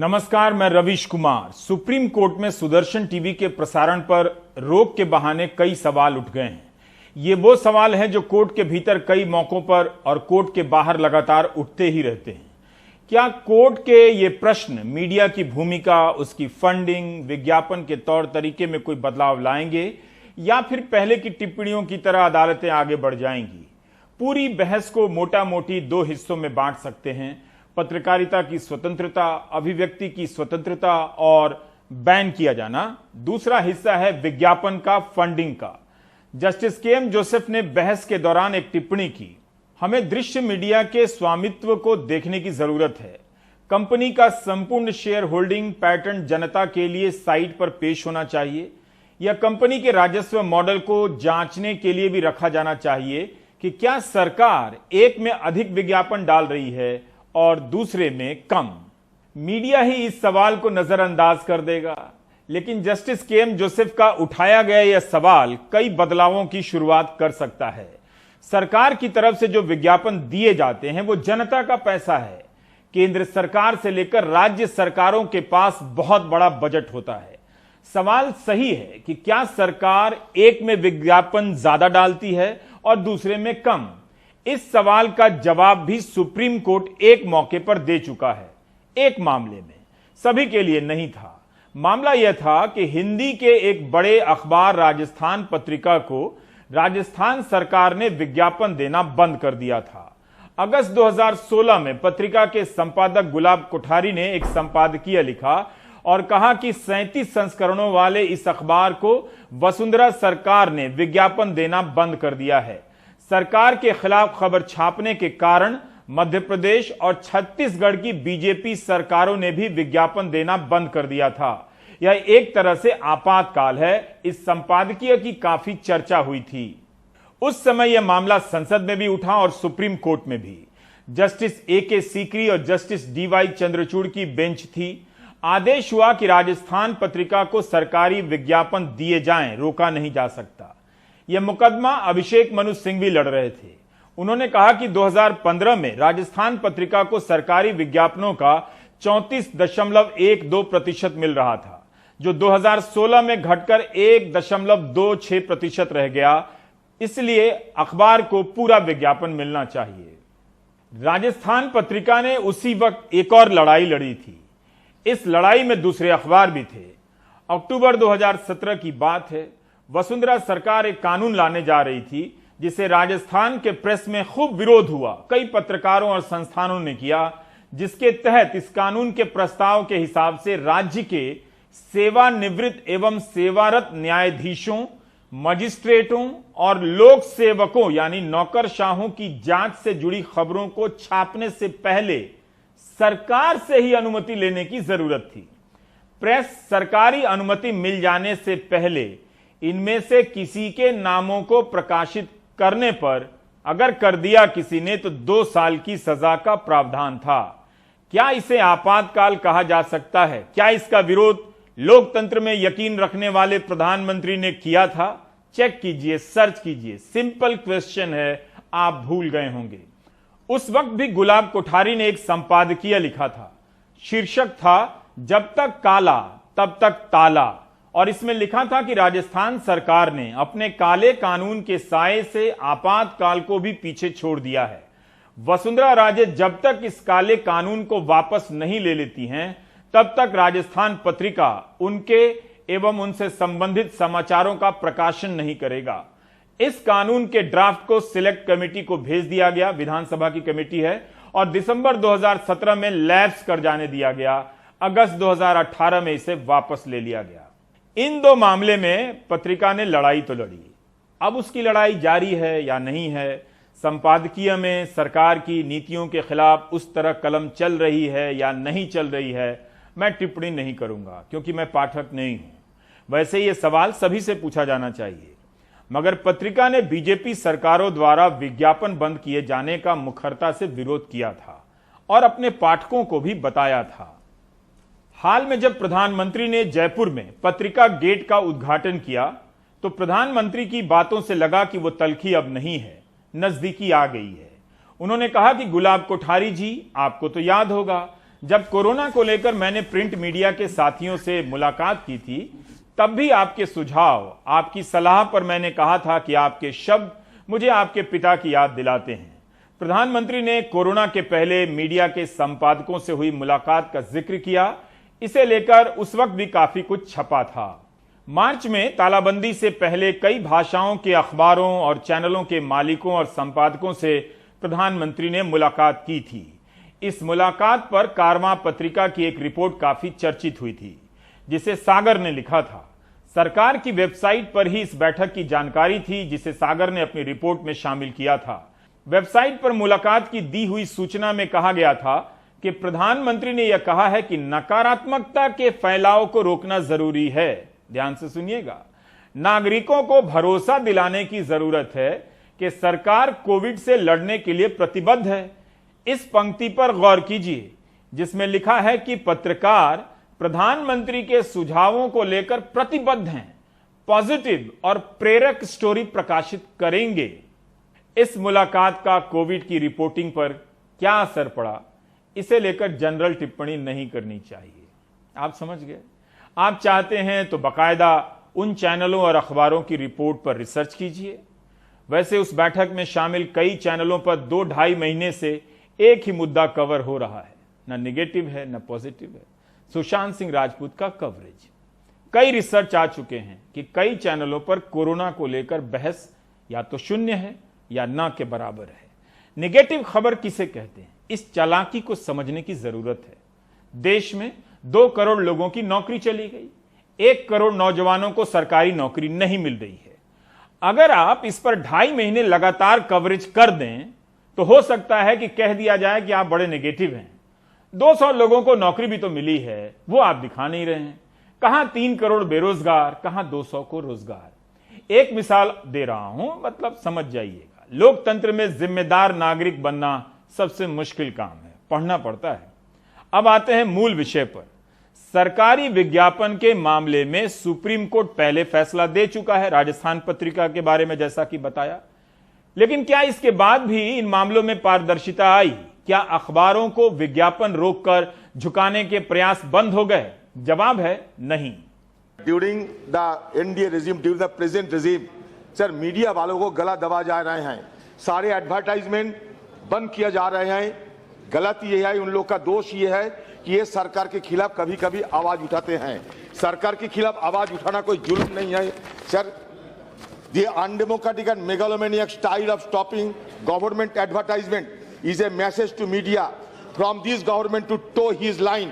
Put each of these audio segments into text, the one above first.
नमस्कार, मैं Ravish Kumar. Supreme court में सुदर्शन टीवी के प्रसारण पर रोक के बहाने कई सवाल उठ गए हैं। ये वो सवाल हैं जो कोर्ट के भीतर कई मौकों पर और कोर्ट के बाहर लगातार उठते ही रहते हैं। क्या कोर्ट के ये प्रश्न मीडिया की भूमिका, उसकी फंडिंग, विज्ञापन के तौर तरीके में कोई बदलाव लाएंगे या फिर पहले की टिप्पणियों की तरह अदालतें आगे बढ़ जाएंगी? पूरी बहस को मोटा मोटी दो हिस्सों में बांट सकते हैं: पत्रकारिता की स्वतंत्रता, अभिव्यक्ति की स्वतंत्रता और बैन किया जाना। दूसरा हिस्सा है विज्ञापन का, फंडिंग का। Justice KM. जोसेफ ने बहस के दौरान एक टिप्पणी की, हमें दृश्य मीडिया के स्वामित्व को देखने की जरूरत है। कंपनी का संपूर्ण शेयर होल्डिंग पैटर्न जनता के लिए साइट पर पेश होना चाहिए। यह कंपनी के राजस्व मॉडल को जांचने के लिए भी रखा जाना चाहिए कि क्या सरकार एक में अधिक विज्ञापन डाल रही है और दूसरे में कम। मीडिया ही इस सवाल को नजरअंदाज कर देगा, लेकिन जस्टिस के.एम. जोसेफ का उठाया गया यह सवाल कई बदलावों की शुरुआत कर सकता है। सरकार की तरफ से जो विज्ञापन दिए जाते हैं वो जनता का पैसा है। केंद्र सरकार से लेकर राज्य सरकारों के पास बहुत बड़ा बजट होता है। सवाल सही है कि क्या सरकार एक में विज्ञापन ज्यादा डालती है और दूसरे में कम। इस सवाल का जवाब भी सुप्रीम कोर्ट एक मौके पर दे चुका है। एक मामले में, सभी के लिए नहीं था। मामला यह था कि हिंदी के एक बड़े अखबार राजस्थान पत्रिका को राजस्थान सरकार ने विज्ञापन देना बंद कर दिया था। अगस्त 2016 में पत्रिका के संपादक गुलाब कोठारी ने एक संपादकीय लिखा और कहा कि 37 संस्करणों वाले इस अखबार को वसुंधरा सरकार ने विज्ञापन देना बंद कर दिया है। सरकार के खिलाफ खबर छापने के कारण मध्य प्रदेश और छत्तीसगढ़ की बीजेपी सरकारों ने भी विज्ञापन देना बंद कर दिया था। यह एक तरह से आपातकाल है। इस संपादकीय की काफी चर्चा हुई थी। उस समय यह मामला संसद में भी उठा और सुप्रीम कोर्ट में भी। Justice A K. सीकरी और जस्टिस डी.वाई. चंद्रचूड़ की बेंच थी। आदेश हुआ कि राजस्थान पत्रिका को सरकारी विज्ञापन दिए जाएं, रोका नहीं जा सकता। यह मुकदमा अभिषेक मनु सिंह भी लड़ रहे थे। उन्होंने कहा कि 2015 में राजस्थान पत्रिका को सरकारी विज्ञापनों का 34.12% मिल रहा था, जो 2016 में घटकर 1.26% रह गया। इसलिए अखबार को पूरा विज्ञापन मिलना चाहिए। राजस्थान पत्रिका ने उसी वक्त एक और लड़ाई लड़ी थी। इस लड़ाई में दूसरे अखबार भी थे। अक्टूबर 2017 की बात है। वसुंधरा सरकार एक कानून लाने जा रही थी जिसे राजस्थान के प्रेस में खूब विरोध हुआ। कई पत्रकारों और संस्थानों ने किया, जिसके तहत इस कानून के प्रस्ताव के हिसाब से राज्य के सेवानिवृत्त एवं सेवारत न्यायाधीशों, मजिस्ट्रेटों और लोक सेवकों यानी नौकरशाहों की जांच से जुड़ी खबरों को छापने से पहले सरकार से ही अनुमति लेने की जरूरत थी। प्रेस सरकारी अनुमति मिल जाने से पहले इनमें से किसी के नामों को प्रकाशित करने पर अगर कर दिया किसी ने तो 2 साल की सजा का प्रावधान था। क्या इसे आपातकाल कहा जा सकता है? क्या इसका विरोध लोकतंत्र में यकीन रखने वाले प्रधानमंत्री ने किया था? चेक कीजिए, सर्च कीजिए। सिंपल क्वेश्चन है, आप भूल गए होंगे। उस वक्त भी गुलाब कोठारी ने एक संपादकीय लिखा था। शीर्षक था जब तक काला तब तक ताला, और इसमें लिखा था कि राजस्थान सरकार ने अपने काले कानून के साए से आपातकाल को भी पीछे छोड़ दिया है। वसुंधरा राजे जब तक इस काले कानून को वापस नहीं ले लेती हैं, तब तक राजस्थान पत्रिका उनके एवं उनसे संबंधित समाचारों का प्रकाशन नहीं करेगा। इस कानून के ड्राफ्ट को सिलेक्ट कमेटी को भेज दिया गया, विधानसभा की कमेटी है, और दिसंबर 2017 में लैप्स कर जाने दिया गया। अगस्त 2018 में इसे वापस ले लिया गया। इन दो मामले में पत्रिका ने लड़ाई तो लड़ी। अब उसकी लड़ाई जारी है या नहीं है? संपादकीय में सरकार की नीतियों के खिलाफ उस तरह कलम चल रही है या नहीं चल रही है, मैं टिप्पणी नहीं करूंगा क्योंकि मैं पाठक नहीं हूं। वैसे यह सवाल सभी से पूछा जाना चाहिए। मगर पत्रिका ने बीजेपी सरकारों द्वारा विज्ञापन बंद किए जाने का मुखरता से विरोध किया था और अपने पाठकों को भी बताया था। हाल में जब प्रधानमंत्री ने जयपुर में पत्रिका गेट का उद्घाटन किया तो प्रधानमंत्री की बातों से लगा कि वो तलखी अब नहीं है, नजदीकी आ गई है। उन्होंने कहा कि गुलाब कोठारी जी, आपको तो याद होगा जब कोरोना को लेकर मैंने प्रिंट मीडिया के साथियों से मुलाकात की थी, तब भी आपके सुझाव, आपकी सलाह पर मैंने कहा था कि आपके शब्द मुझे आपके पिता की याद दिलाते हैं। प्रधानमंत्री ने कोरोना के पहले मीडिया के संपादकों से हुई मुलाकात का जिक्र किया। इसे लेकर उस वक्त भी काफी कुछ छपा था। मार्च में तालाबंदी से पहले कई भाषाओं के अखबारों और चैनलों के मालिकों और संपादकों से प्रधानमंत्री ने मुलाकात की थी। इस मुलाकात पर कारवां पत्रिका की एक रिपोर्ट काफी चर्चित हुई थी, जिसे सागर ने लिखा था। सरकार की वेबसाइट पर ही इस बैठक की जानकारी थी, जिसे सागर ने अपनी रिपोर्ट में शामिल किया था। वेबसाइट पर मुलाकात की दी हुई सूचना में कहा गया था कि प्रधानमंत्री ने यह कहा है कि नकारात्मकता के फैलाव को रोकना जरूरी है। ध्यान से सुनिएगा। नागरिकों को भरोसा दिलाने की जरूरत है कि सरकार कोविड से लड़ने के लिए प्रतिबद्ध है। इस पंक्ति पर गौर कीजिए, जिसमें लिखा है कि पत्रकार प्रधानमंत्री के सुझावों को लेकर प्रतिबद्ध हैं, पॉजिटिव और प्रेरक स्टोरी प्रकाशित करेंगे। इस मुलाकात का कोविड की रिपोर्टिंग पर क्या असर पड़ा, इसे लेकर जनरल टिप्पणी नहीं करनी चाहिए। आप समझ गए। आप चाहते हैं तो बकायदा उन चैनलों और अखबारों की रिपोर्ट पर रिसर्च कीजिए। वैसे उस बैठक में शामिल कई चैनलों पर 2-2.5 महीने से एक ही मुद्दा कवर हो रहा है, न निगेटिव है न पॉजिटिव है। सुशांत सिंह राजपूत का कवरेज। कई रिसर्च आ चुके हैं कि कई चैनलों पर कोरोना को लेकर बहस या तो शून्य है या ना के बराबर है। निगेटिव खबर किसे कहते हैं, इस चालाकी को समझने की जरूरत है। देश में 2 करोड़ लोगों की नौकरी चली गई, 1 करोड़ नौजवानों को सरकारी नौकरी नहीं मिल रही है। अगर आप इस पर 2.5 महीने लगातार कवरेज कर दें तो हो सकता है कि कह दिया जाए कि आप बड़े नेगेटिव हैं। 200 लोगों को नौकरी भी तो मिली है, वो आप दिखा नहीं रहे हैं। कहां 3 करोड़ बेरोजगार, कहां 200 को रोजगार। एक मिसाल दे रहा हूं, मतलब समझ जाइएगा। लोकतंत्र में जिम्मेदार नागरिक बनना सबसे मुश्किल काम है, पढ़ना पड़ता है। अब आते हैं मूल विषय पर। सरकारी विज्ञापन के मामले में सुप्रीम कोर्ट पहले फैसला दे चुका है, राजस्थान पत्रिका के बारे में जैसा कि बताया। लेकिन क्या इसके बाद भी इन मामलों में पारदर्शिता आई? क्या अखबारों को विज्ञापन रोककर झुकाने के प्रयास बंद हो गए? जवाब है नहीं। During the NDA regime, during the present regime, sir media वालों को गला दबा जा रहे हैं। सारे एडवर्टाइजमेंट बंद किया जा रहे हैं। गलत ये है, उन लोग का दोष ये है कि ये सरकार के खिलाफ कभी कभी आवाज उठाते हैं। सरकार के खिलाफ आवाज उठाना कोई जुल्म नहीं है sir. The undemocratic and megalomaniac style of stopping government advertisement is a message to media from this government to toe his line.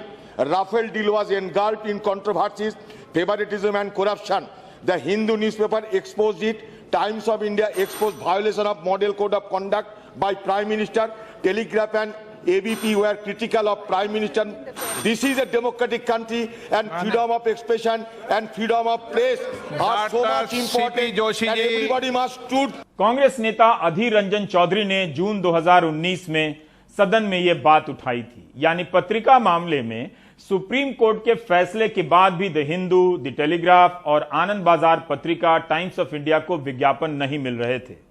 Rafael deal was engulfed in controversies, favoritism and corruption. The Hindu newspaper exposed it. Times of India exposed violation of model code of conduct by Prime Minister. Telegraph and ABP were critical of Prime Minister. This is a democratic country and freedom of expression and freedom of press are so much important and everybody must stood. Congress नेता अधीर रंजन चौधरी ने जून 2019 में सदन में यह बात उठाई थी, यानी पत्रिका मामले में सुप्रीम कोर्ट के फैसले के बाद भी द हिंदू, द टेलीग्राफ और आनंद बाजार पत्रिका, टाइम्स ऑफ इंडिया को विज्ञापन नहीं मिल रहे थे।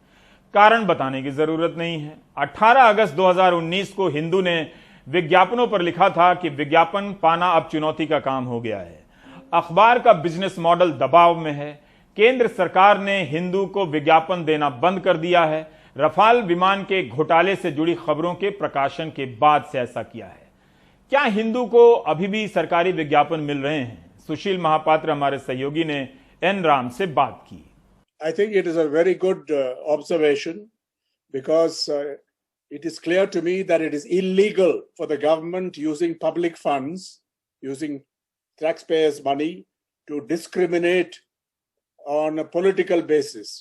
कारण बताने की जरूरत नहीं है। 18 अगस्त 2019 को हिंदू ने विज्ञापनों पर लिखा था कि विज्ञापन पाना अब चुनौती का काम हो गया है। अखबार का बिजनेस मॉडल दबाव में है। केंद्र सरकार ने हिंदू को विज्ञापन देना बंद कर दिया है। रफाल विमान के घोटाले से जुड़ी खबरों के प्रकाशन के बाद से ऐसा किया है। क्या हिंदू को अभी भी सरकारी विज्ञापन मिल रहे हैं? सुशील महापात्र हमारे सहयोगी ने एन राम से बात की। I think it is a very good observation because it is clear to me that it is illegal for the government using public funds, using taxpayers' money to discriminate on a political basis.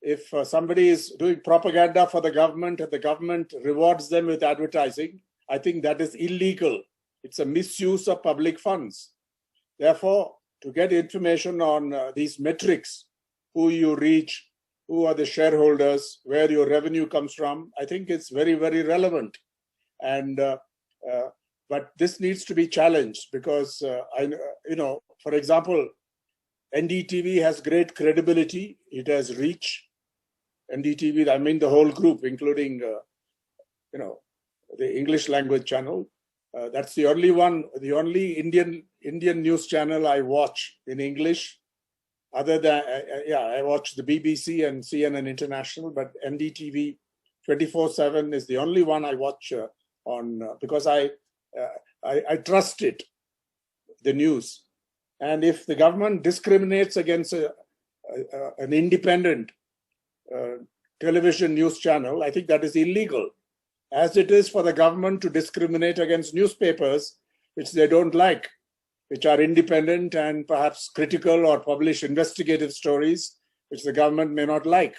If somebody is doing propaganda for the government and the government rewards them with advertising, I think that is illegal. It's a misuse of public funds. Therefore, to get information on these metrics, who you reach, who are the shareholders, where your revenue comes from, I think it's very, very relevant. And but this needs to be challenged because for example, NDTV has great credibility. It has reach. NDTV, I mean the whole group, including the English language channel. That's the only one, the only Indian news channel I watch in English. Other than I watch the BBC and CNN International, but NDTV 24/7 is the only one I watch on because I trust it, the news. And if the government discriminates against an independent television news channel, I think that is illegal, as it is for the government to discriminate against newspapers which they don't like, which are independent and perhaps critical or publish investigative stories which the government may not like.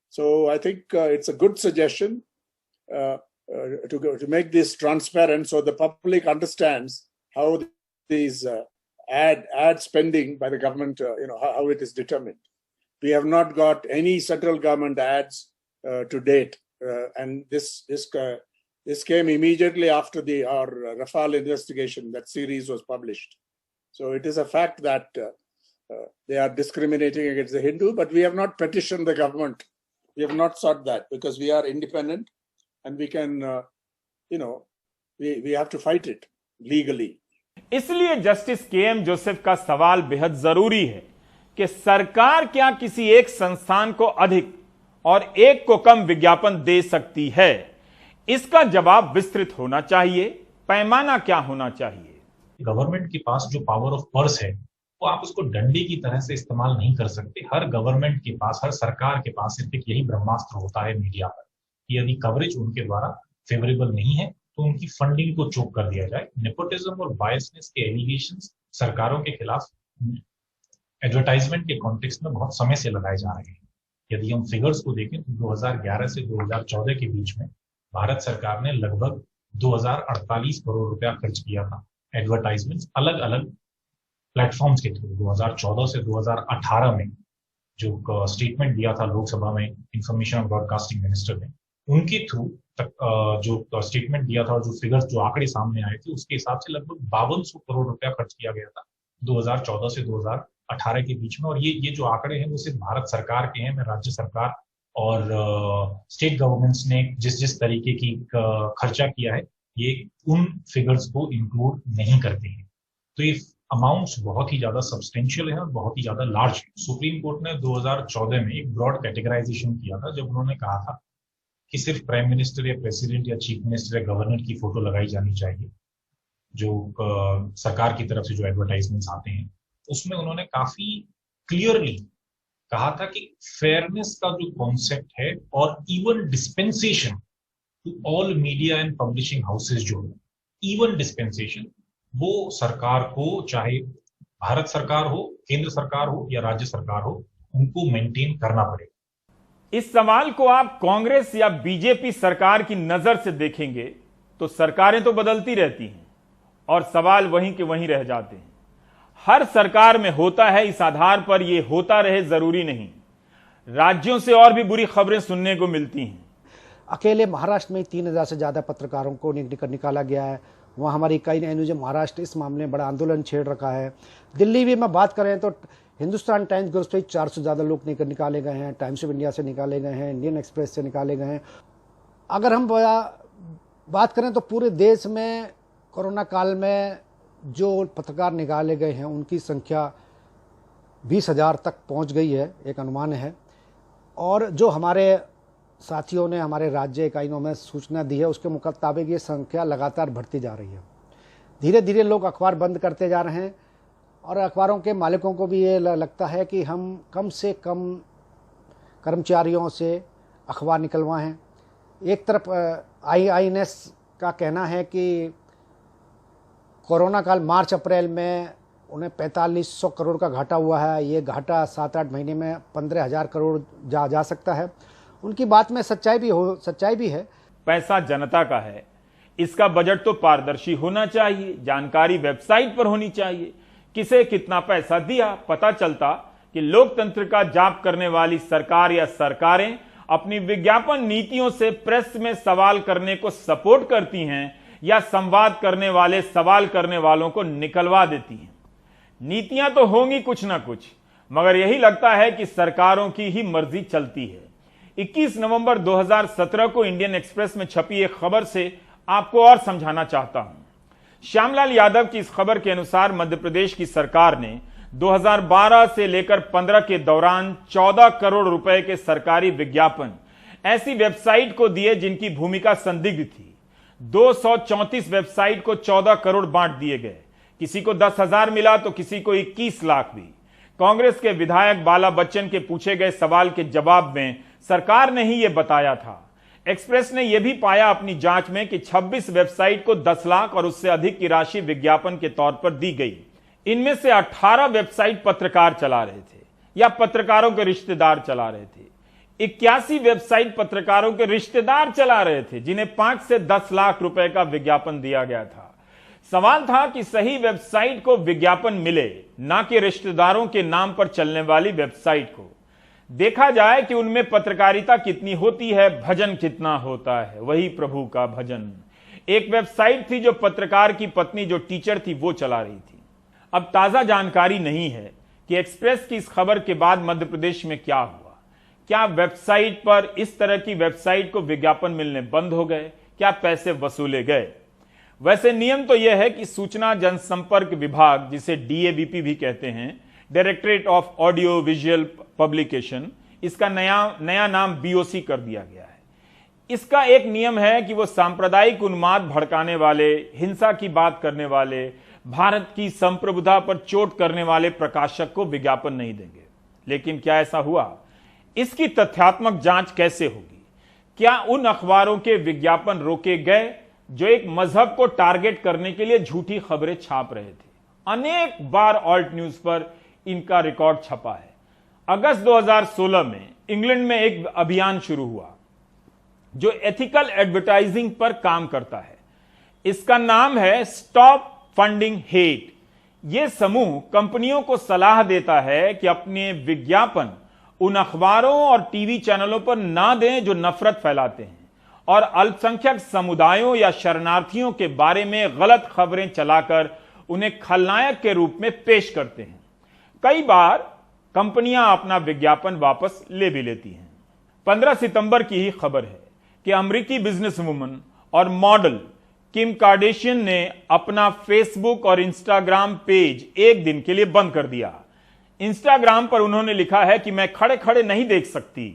So I think it's a good suggestion to make this transparent so the public understands how these ad spending by the government, how it is determined. We have not got any central government ads to date, and this came immediately after our Rafale investigation. That series was published. So it is a fact that they are discriminating against the Hindu, but we have not petitioned the government. We have not sought that because we are independent and we can, we have to fight it legally. इसलिए justice KM. Joseph का सवाल बेहद जरूरी है कि सरकार क्या किसी एक संस्थान को अधिक और एक को कम विज्ञापन दे सकती है। इसका जवाब विस्तृत होना चाहिए। पैमाना क्या होना चाहिए? गवर्नमेंट के पास जो पावर ऑफ पर्स है वो आप उसको डंडे की तरह से इस्तेमाल नहीं कर सकते। हर गवर्नमेंट के पास, हर सरकार के पास सिर्फ एक यही ब्रह्मास्त्र होता है मीडिया पर कि यदि कवरेज उनके द्वारा फेवरेबल नहीं है तो उनकी फंडिंग को चोक कर दिया जाए। नेपोटिज्म और बायसनेस के एलिगेशंस सरकारों के खिलाफ एडवर्टाइजमेंट के कॉन्टेक्स्ट में बहुत समय से लगाए जा रहे हैं। यदि हम फिगर्स को देखें तो 2011 से 2014 के बीच में भारत सरकार ने लगभग 2048 करोड़ रुपया खर्च किया था एडवर्टाइजमेंट्स अलग अलग प्लेटफॉर्म्स के थ्रू। 2014 से 2018 में जो स्टेटमेंट दिया था लोकसभा में इंफॉर्मेशन और ब्रॉडकास्टिंग मिनिस्टर ने, उनके थ्रू तक जो स्टेटमेंट दिया था और जो फिगर्स जो आंकड़े सामने आए थे उसके हिसाब से लगभग 5200 करोड़ रुपया खर्च किया गया था 2014 से 2018 के बीच में। और ये जो आंकड़े हैं वो सिर्फ भारत सरकार के हैं। मैं राज्य सरकार और स्टेट गवर्नमेंट्स ने जिस तरीके की खर्चा किया है ये उन फिगर्स को इंक्लूड नहीं करते हैं। तो ये अमाउंट्स बहुत ही ज्यादा सब्सटेंशियल है और बहुत ही ज्यादा लार्ज है। सुप्रीम कोर्ट ने 2014 में एक ब्रॉड कैटेगराइजेशन किया था जब उन्होंने कहा था कि सिर्फ प्राइम मिनिस्टर या प्रेसिडेंट या चीफ मिनिस्टर या गवर्नर की फोटो लगाई जानी चाहिए जो सरकार की तरफ से जो एडवर्टाइजमेंट्स आते हैं। उसमें उन्होंने काफी क्लियरली कहा था कि फेयरनेस का जो कॉन्सेप्ट है और even dispensation to all media and publishing houses जो है, इवन डिस्पेंसेशन वो सरकार को, चाहे भारत सरकार हो, केंद्र सरकार हो या राज्य सरकार हो, उनको मेंटेन करना पड़ेगा। इस सवाल को आप कांग्रेस या बीजेपी सरकार की नजर से देखेंगे तो सरकारें तो बदलती रहती हैं और सवाल वहीं के वहीं रह जाते हैं। हर सरकार में होता है, इस आधार पर यह होता रहे जरूरी नहीं। राज्यों से और भी बुरी खबरें सुनने को मिलती हैं। अकेले महाराष्ट्र में 3000 से ज्यादा पत्रकारों को निकाला गया है। वहाँ हमारी कई एनयूज महाराष्ट्र इस मामले में बड़ा आंदोलन छेड़ रखा है। दिल्ली भी मैं बात करें तो हिंदुस्तान टाइम्स ग्रुप से 400 से ज़्यादा लोग निकाले गए हैं, टाइम्स ऑफ इंडिया से निकाले गए हैं, इंडियन एक्सप्रेस से निकाले गए हैं। अगर हम बात करें तो पूरे देश में कोरोना काल में जो पत्रकार निकाले गए हैं उनकी संख्या 20,000 तक पहुंच गई है, एक अनुमान है। और जो हमारे साथियों ने हमारे राज्य इकाइयों में सूचना दी है उसके मुताबिक ये संख्या लगातार बढ़ती जा रही है। धीरे धीरे लोग अखबार बंद करते जा रहे हैं और अखबारों के मालिकों को भी ये लगता है कि हम कम से कम कर्मचारियों से अखबार निकलवाएं। एक तरफ IINS का कहना है कि कोरोना काल मार्च अप्रैल में उन्हें 4500 करोड़ का घाटा हुआ है। ये घाटा 7-8 महीने में 15,000 करोड़ जा सकता है। उनकी बात में सच्चाई भी है। पैसा जनता का है, इसका बजट तो पारदर्शी होना चाहिए, जानकारी वेबसाइट पर होनी चाहिए। किसे कितना पैसा दिया पता चलता कि लोकतंत्र का जाप करने वाली सरकार या सरकारें अपनी विज्ञापन नीतियों से प्रेस में सवाल करने को सपोर्ट करती हैं या संवाद करने वाले सवाल करने वालों को निकलवा देती हैं। नीतियां तो होंगी कुछ ना कुछ, मगर यही लगता है कि सरकारों की ही मर्जी चलती है। 21 नवंबर 2017 को इंडियन एक्सप्रेस में छपी एक खबर से आपको और समझाना चाहता हूं। श्यामलाल यादव की इस खबर के अनुसार मध्य प्रदेश की सरकार ने 2012 से लेकर 15 के दौरान 14 करोड़ रुपए के सरकारी विज्ञापन ऐसी वेबसाइट को दिए जिनकी भूमिका संदिग्ध थी। 234 वेबसाइट को 14 करोड़ बांट दिए गए। किसी को 10,000 मिला तो किसी को 21 लाख भी। कांग्रेस के विधायक बाला बच्चन के पूछे गए सवाल के जवाब में सरकार ने ही यह बताया था। एक्सप्रेस ने यह भी पाया अपनी जांच में कि 26 वेबसाइट को 10 लाख और उससे अधिक की राशि विज्ञापन के तौर पर दी गई। इनमें से 18 वेबसाइट पत्रकार चला रहे थे या पत्रकारों के रिश्तेदार चला रहे थे। 81 वेबसाइट पत्रकारों के रिश्तेदार चला रहे थे जिन्हें 5 से 10 लाख रुपए का विज्ञापन दिया गया था। सवाल था कि सही वेबसाइट को विज्ञापन मिले, ना कि रिश्तेदारों के नाम पर चलने वाली वेबसाइट को। देखा जाए कि उनमें पत्रकारिता कितनी होती है, भजन कितना होता है, वही प्रभु का भजन। एक वेबसाइट थी जो पत्रकार की पत्नी जो टीचर थी वो चला रही थी। अब ताजा जानकारी नहीं है कि एक्सप्रेस की इस खबर के बाद मध्य प्रदेश में क्या हुआ। क्या वेबसाइट पर इस तरह की वेबसाइट को विज्ञापन मिलने बंद हो गए? क्या पैसे वसूले गए? वैसे नियम तो यह है कि सूचना जनसंपर्क विभाग, जिसे डीएवीपी भी कहते हैं, directorate of audio visual publication, इसका नया नाम बीओसी कर दिया गया है। इसका एक नियम है कि वो सांप्रदायिक उन्माद भड़काने वाले, हिंसा की बात करने वाले, भारत की संप्रभुता पर चोट करने वाले प्रकाशक को विज्ञापन नहीं देंगे। लेकिन क्या ऐसा हुआ? इसकी तथ्यात्मक जांच कैसे होगी? क्या उन अखबारों के विज्ञापन रोके गए जो एक मजहब को टारगेट करने के लिए झूठी खबरें छाप रहे थे? अनेक बार ऑल्ट न्यूज पर इनका रिकॉर्ड छपा है। अगस्त 2016 में इंग्लैंड में एक अभियान शुरू हुआ जो एथिकल एडवर्टाइजिंग पर काम करता है। इसका नाम है स्टॉप फंडिंग हेट। यह समूह कंपनियों को सलाह देता है कि अपने विज्ञापन उन अखबारों और टीवी चैनलों पर ना दें जो नफरत फैलाते हैं और अल्पसंख्यक समुदायों या शरणार्थियों के बारे में गलत खबरें चलाकर उन्हें खलनायक के रूप में पेश करते हैं। कई बार कंपनियां अपना विज्ञापन वापस ले भी लेती हैं। 15 सितंबर की ही खबर है कि अमेरिकी बिजनेसवुमन और मॉडल किम कार्डेशियन ने अपना फेसबुक और इंस्टाग्राम पेज एक दिन के लिए बंद कर दिया। इंस्टाग्राम पर उन्होंने लिखा है कि मैं खड़े खड़े नहीं देख सकती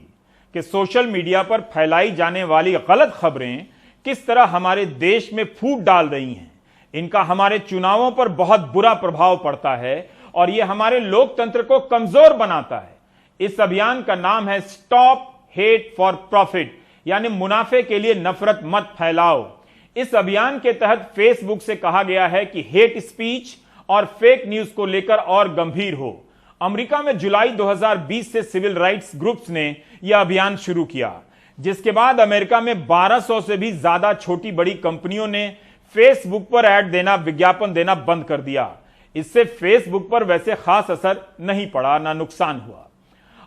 कि सोशल मीडिया पर फैलाई जाने वाली गलत खबरें किस तरह हमारे देश में फूट डाल रही हैं। इनका हमारे चुनावों पर बहुत बुरा प्रभाव पड़ता है और यह हमारे लोकतंत्र को कमजोर बनाता है। इस अभियान का नाम है स्टॉप हेट फॉर प्रॉफिट, यानी मुनाफे के लिए नफरत मत फैलाओ। इस अभियान के तहत फेसबुक से कहा गया है कि हेट स्पीच और फेक न्यूज को लेकर और गंभीर हो। अमेरिका में जुलाई 2020 से सिविल राइट्स ग्रुप्स ने यह अभियान शुरू किया, जिसके बाद अमेरिका में 1200 से भी ज्यादा छोटी बड़ी कंपनियों ने फेसबुक पर ऐड देना, विज्ञापन देना बंद कर दिया। इससे फेसबुक पर वैसे खास असर नहीं पड़ा, ना नुकसान हुआ।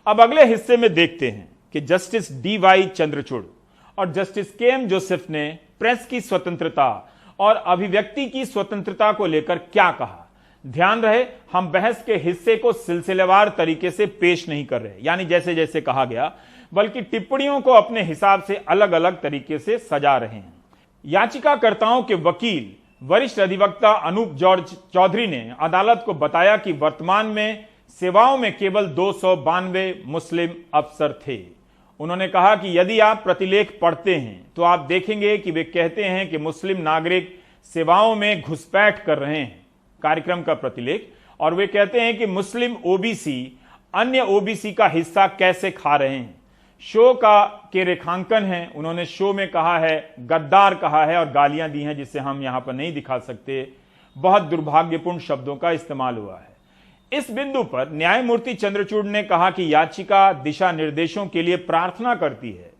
अब अगले हिस्से में देखते हैं कि जस्टिस डीवाई चंद्रचूड़ और जस्टिस केएम जोसेफ ने प्रेस की स्वतंत्रता और अभिव्यक्ति की स्वतंत्रता को लेकर क्या कहा। ध्यान रहे, हम बहस के हिस्से को सिलसिलेवार तरीके से पेश नहीं कर रहे, यानी जैसे जैसे कहा गया, बल्कि टिप्पणियों को अपने हिसाब से अलग अलग तरीके से सजा रहे हैं। याचिकाकर्ताओं के वकील वरिष्ठ अधिवक्ता अनूप जॉर्ज चौधरी ने अदालत को बताया कि वर्तमान में सेवाओं में केवल 292 मुस्लिम अफसर थे। उन्होंने कहा कि यदि आप प्रतिलेख पढ़ते हैं तो आप देखेंगे कि वे कहते हैं कि मुस्लिम नागरिक सेवाओं में घुसपैठ कर रहे हैं, कार्यक्रम का प्रतिलेख, और वे कहते हैं कि मुस्लिम ओबीसी अन्य ओबीसी का हिस्सा कैसे खा रहे हैं। शो के रेखांकन हैं। उन्होंने शो में कहा है, गद्दार कहा है और गालियां दी हैं जिसे हम यहां पर नहीं दिखा सकते। बहुत दुर्भाग्यपूर्ण शब्दों का इस्तेमाल हुआ है। इस बिंदु पर न्यायमूर्ति चंद्रचूड़ ने कहा कि याचिका दिशा निर्देशों के लिए प्रार्थना करती है